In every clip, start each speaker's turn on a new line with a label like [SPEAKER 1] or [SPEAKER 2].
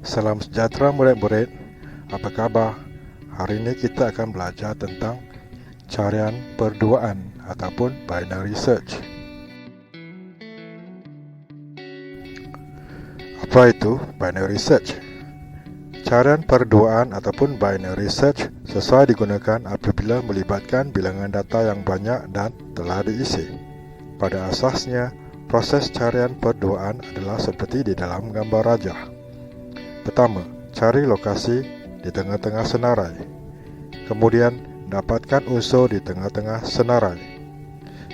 [SPEAKER 1] Salam sejahtera murid-murid, apa khabar? Hari ini kita akan belajar tentang carian perduaan ataupun binary search. Apa itu binary search? Carian perduaan ataupun binary search sesuai digunakan apabila melibatkan bilangan data yang banyak dan telah diisi. Pada asasnya, proses carian perduaan adalah seperti di dalam gambar rajah. Pertama, cari lokasi di tengah-tengah senarai. Kemudian, dapatkan unsur di tengah-tengah senarai.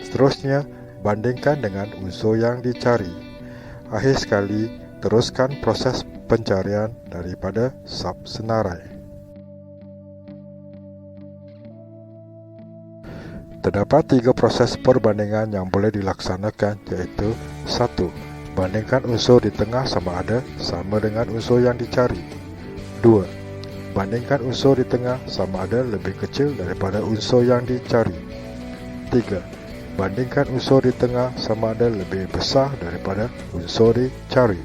[SPEAKER 1] Seterusnya, bandingkan dengan unsur yang dicari. Akhir sekali, teruskan proses pencarian daripada sub-senarai. Terdapat 3 proses perbandingan yang boleh dilaksanakan, iaitu 1. Bandingkan unsur di tengah sama ada sama dengan unsur yang dicari. 2. Bandingkan unsur di tengah sama ada lebih kecil daripada unsur yang dicari. 3. Bandingkan unsur di tengah sama ada lebih besar daripada unsur dicari.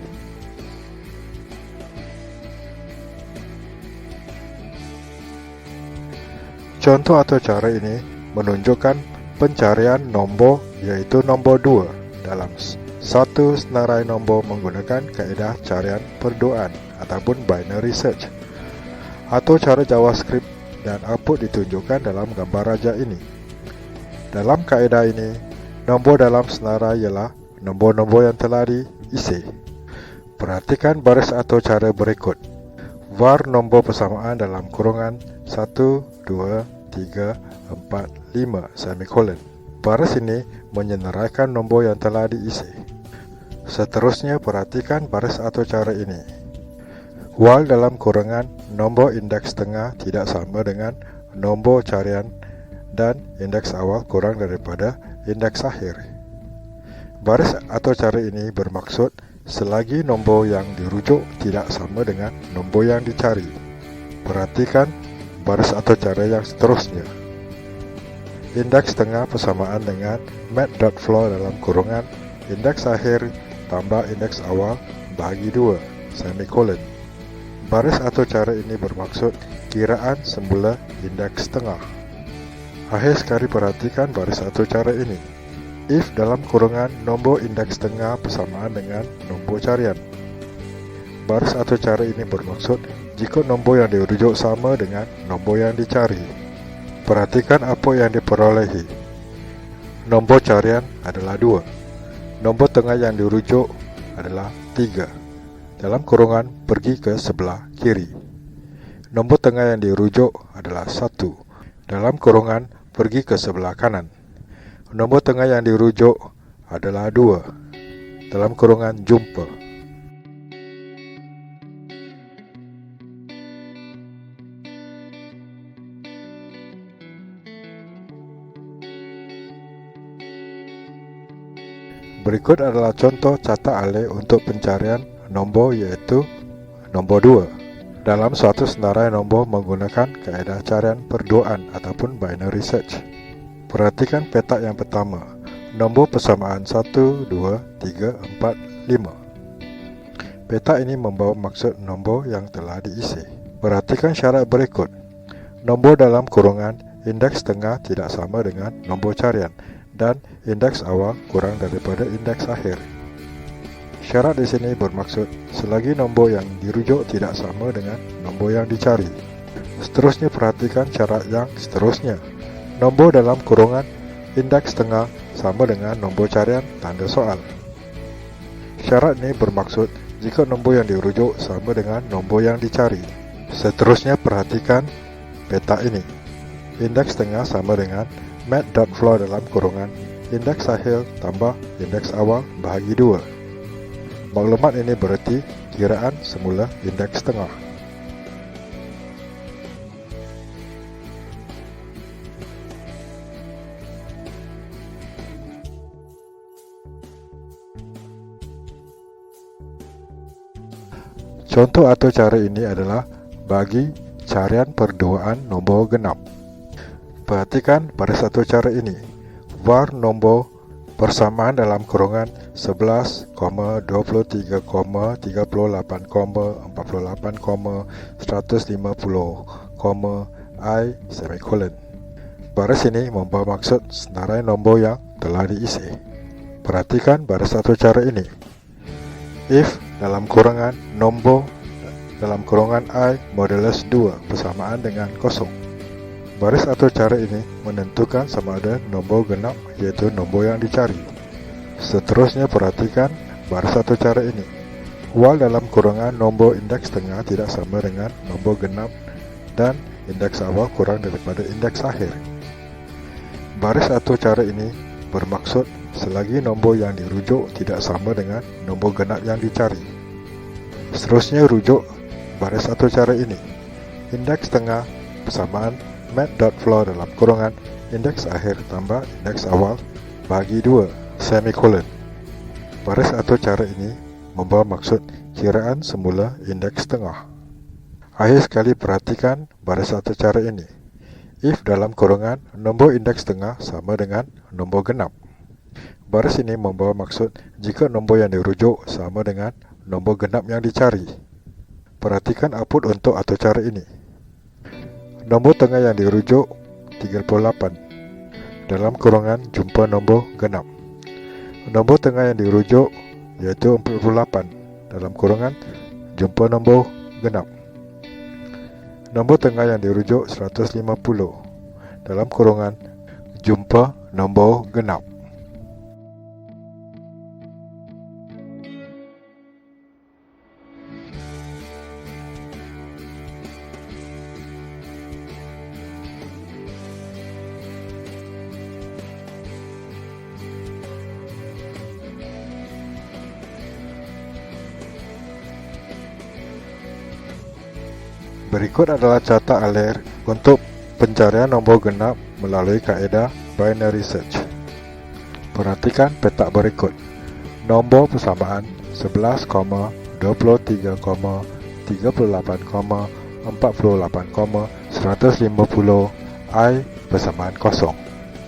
[SPEAKER 1] Contoh atau cara ini menunjukkan pencarian nombor, iaitu nombor 2 dalam satu senarai nombor menggunakan kaedah carian perduaan ataupun binary search, atau cara JavaScript dan output ditunjukkan dalam gambar rajah ini. Dalam kaedah ini, nombor dalam senarai ialah nombor-nombor yang telah diisi. Perhatikan baris atau cara berikut. Var nombor persamaan dalam kurungan 1, 2, 3, 4, 5, semikolon. Baris ini menyenaraikan nombor yang telah diisi. Seterusnya, perhatikan baris atau cara ini. While dalam kurungan nombor indeks tengah tidak sama dengan nombor carian dan indeks awal kurang daripada indeks akhir. Baris atau cara ini bermaksud selagi nombor yang dirujuk tidak sama dengan nombor yang dicari. Perhatikan baris atau cara yang seterusnya. Indeks tengah persamaan dengan mat.floor dalam kurungan indeks akhir tambah indeks awal bahagi 2, semikolon. Baris atau cara ini bermaksud kiraan semula indeks tengah. Akhir sekali, perhatikan baris atau cara ini. If dalam kurungan nombor indeks tengah persamaan dengan nombor carian. Baris atau cara ini bermaksud jika nombor yang dirujuk sama dengan nombor yang dicari. Perhatikan apa yang diperolehi. Nombor carian adalah 2. Nombor tengah yang dirujuk adalah 3. Dalam kurungan pergi ke sebelah kiri. Nombor tengah yang dirujuk adalah 1. Dalam kurungan pergi ke sebelah kanan. Nombor tengah yang dirujuk adalah 2. Dalam kurungan jumpa. Berikut adalah contoh catak alih untuk pencarian nombor, iaitu nombor 2 dalam suatu senarai nombor menggunakan kaedah carian perduaan ataupun binary search. Perhatikan petak yang pertama, nombor persamaan 1, 2, 3, 4, 5. Petak ini membawa maksud nombor yang telah diisi. Perhatikan syarat berikut. Nombor dalam kurungan indeks tengah tidak sama dengan nombor carian dan indeks awal kurang daripada indeks akhir. Syarat di sini bermaksud selagi nombor yang dirujuk tidak sama dengan nombor yang dicari. Seterusnya, perhatikan syarat yang seterusnya. Nombor dalam kurungan indeks tengah sama dengan nombor carian tanda soal. Syarat ini bermaksud jika nombor yang dirujuk sama dengan nombor yang dicari. Seterusnya, perhatikan peta ini. Indeks tengah sama dengan mat.floor dalam kurungan indeks akhir tambah indeks awal bahagi 2. Maklumat ini berarti kiraan semula indeks tengah. Contoh atau cara ini adalah bagi carian perduaan nombor genap. Perhatikan pada satu cara ini. Var nombor Persamaan dalam kurungan 11,23,38,48,150, I semikolon. Baris ini membawa maksud senarai nombor yang telah diisi. Perhatikan baris atau cara ini. If dalam kurungan nombor dalam kurungan I modulus 2 bersamaan dengan kosong. Baris atau cara ini menentukan sama ada nombor genap, iaitu nombor yang dicari. Seterusnya perhatikan baris atau cara ini. While dalam kurungan nombor indeks tengah tidak sama dengan nombor genap dan indeks awal kurang daripada indeks akhir. Baris atau cara ini bermaksud selagi nombor yang dirujuk tidak sama dengan nombor genap yang dicari. Seterusnya rujuk baris atau cara ini. Indeks tengah bersamaan mat.floor dalam kurungan indeks akhir tambah indeks awal bagi 2 semikolon. Baris atau cara ini membawa maksud kiraan semula indeks tengah. Akhir sekali perhatikan baris atau cara ini. If dalam kurungan nombor indeks tengah sama dengan nombor genap. Baris ini membawa maksud jika nombor yang dirujuk sama dengan nombor genap yang dicari. Perhatikan output untuk atau cara ini. Nombor tengah yang dirujuk 38 dalam kurungan jumpa nombor genap. Nombor tengah yang dirujuk iaitu 48 dalam kurungan jumpa nombor genap. Nombor tengah yang dirujuk 150 dalam kurungan jumpa nombor genap. Berikut adalah carta alir untuk pencarian nombor genap melalui kaedah binary search. Perhatikan petak berikut. Nombor persamaan 11,23,38,48,150 I bersamaan kosong.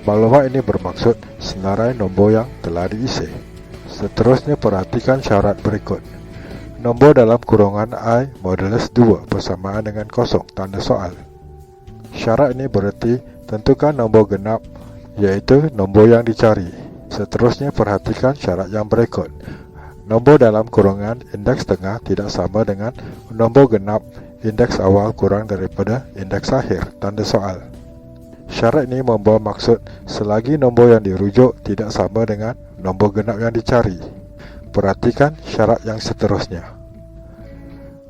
[SPEAKER 1] Maklumat ini bermaksud senarai nombor yang telah diisi. Seterusnya perhatikan syarat berikut. Nombor dalam kurungan I modulus 2 bersamaan dengan kosong, tanda soal. Syarat ini bererti tentukan nombor genap, iaitu nombor yang dicari. Seterusnya perhatikan syarat yang berikut. Nombor dalam kurungan indeks tengah tidak sama dengan nombor genap indeks awal kurang daripada indeks akhir, tanda soal. Syarat ini membawa maksud selagi nombor yang dirujuk tidak sama dengan nombor genap yang dicari. Perhatikan syarat yang seterusnya.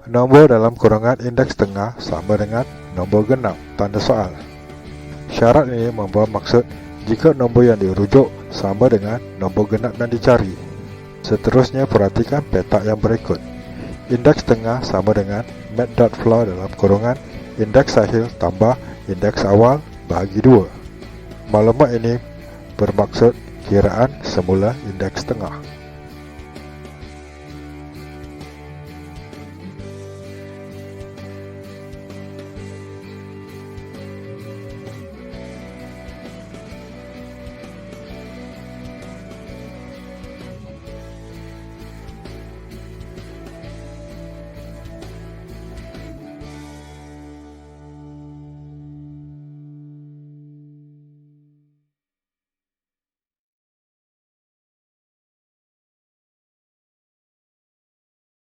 [SPEAKER 1] Nombor dalam kurungan indeks tengah sama dengan nombor genap, tanda soal. Syarat ini membawa maksud jika nombor yang dirujuk sama dengan nombor genap yang dicari. Seterusnya perhatikan petak yang berikut. Indeks tengah sama dengan mat.floor dalam kurungan indeks akhir tambah indeks awal bagi 2. Maklumat ini bermaksud kiraan semula indeks tengah.